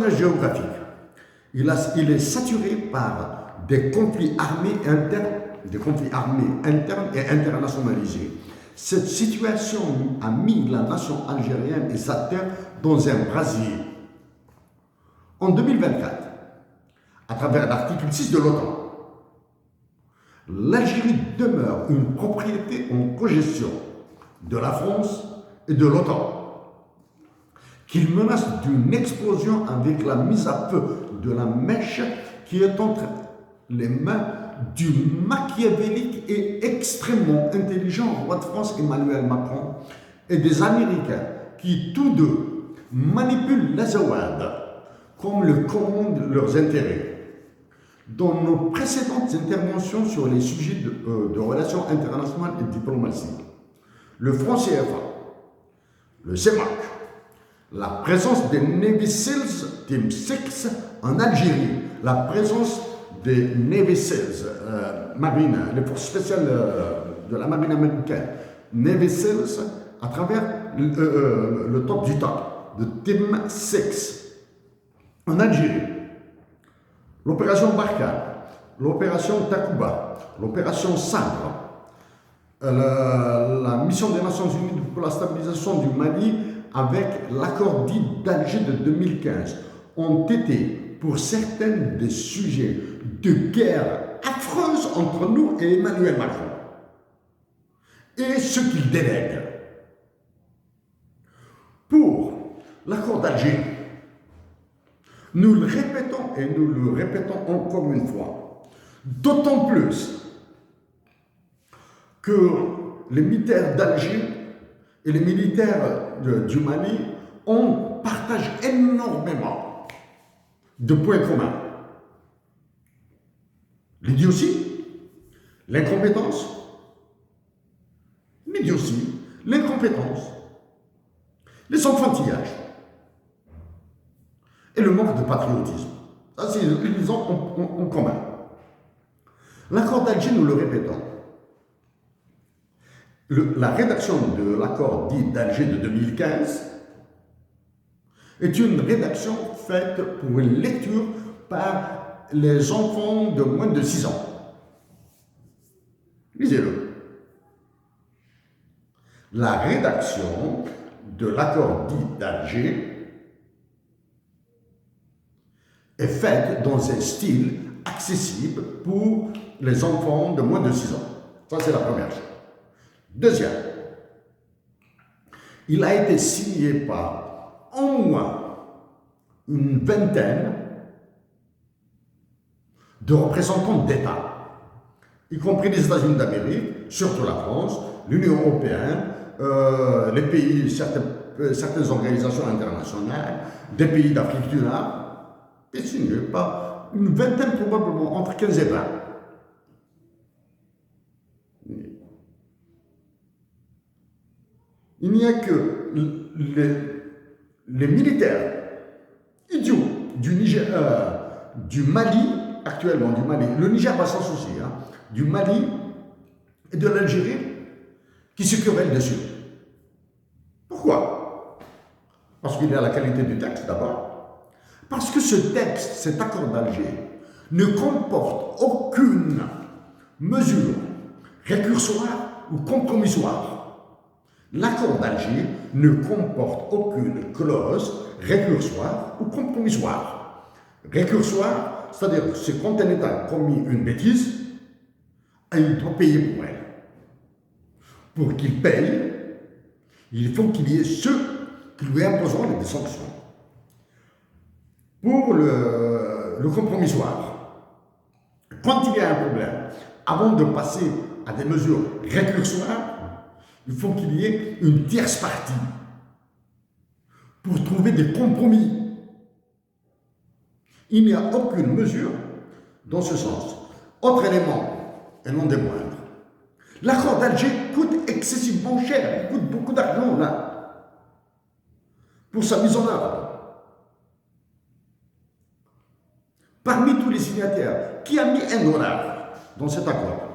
cloisonnage géographique. Il est saturé par des conflits armés internes et internationalisés. Cette situation a mis la nation algérienne et sa terre dans un brasier. En 2024, à travers l'article 6 de l'OTAN, l'Algérie demeure une propriété en cogestion de la France et de l'OTAN, qu'il menace d'une explosion avec la mise à feu de la mèche qui est entre les mains du machiavélique et extrêmement intelligent roi de France Emmanuel Macron et des Américains qui tous deux manipulent l'Azawad comme le commandent leurs intérêts. Dans nos précédentes interventions sur les sujets de relations internationales et de diplomatie, le franc CFA, le CEMAC, la présence des Navy Seals Team 6 en Algérie, la présence des Navy Seals, marine, les forces spéciales de la marine américaine, Navy Seals, à travers le top du top, de Team 6 en Algérie, l'opération Barkhane, l'opération Takuba, l'opération Sabre, la mission des Nations Unies pour la stabilisation du Mali avec l'accord dit d'Alger de 2015 ont été pour certains des sujets de guerre affreuse entre nous et Emmanuel Macron et ceux qu'il délègue. Pour l'accord d'Alger, nous le répétons et nous le répétons encore une fois, d'autant plus que les militaires d'Alger et les militaires du Mali partagent énormément de points communs. L'idiotie, l'incompétence, les enfantillages et le manque de patriotisme. Ça, c'est ils ont en commun. L'accord d'Alger, nous le répétons, la rédaction de l'accord dit d'Alger de 2015 est une rédaction faite pour une lecture par les enfants de moins de 6 ans. Lisez-le. La rédaction de l'accord dit d'Alger est faite dans un style accessible pour les enfants de moins de 6 ans. Ça, c'est la première chose. Deuxième, il a été signé par au moins une vingtaine de représentants d'États, y compris les États-Unis d'Amérique, surtout la France, l'Union européenne, les pays, certaines organisations internationales, des pays d'Afrique du Nord, et signé par une vingtaine probablement, entre 15 et 20. Il n'y a que les militaires idiots du Mali, actuellement du Mali, le Niger va s'en soucier, du Mali et de l'Algérie qui se querellent dessus. Pourquoi? Parce qu'il y a la qualité du texte d'abord. Parce que ce texte, cet accord d'Alger, ne comporte aucune mesure récursoire ou compromissoire. L'accord d'Alger ne comporte aucune clause récursoire ou compromissoire. Récursoire, c'est-à-dire que c'est quand un État a commis une bêtise, il doit payer pour elle. Pour qu'il paye, il faut qu'il y ait ceux qui lui imposeront des sanctions. Pour le compromissoire, quand il y a un problème, avant de passer à des mesures récursoires, il faut qu'il y ait une tierce partie pour trouver des compromis. Il n'y a aucune mesure dans ce sens. Autre élément, et non des moindres, l'accord d'Alger coûte excessivement cher, il coûte beaucoup d'argent là, pour sa mise en œuvre. Parmi tous les signataires, qui a mis $1 dans cet accord?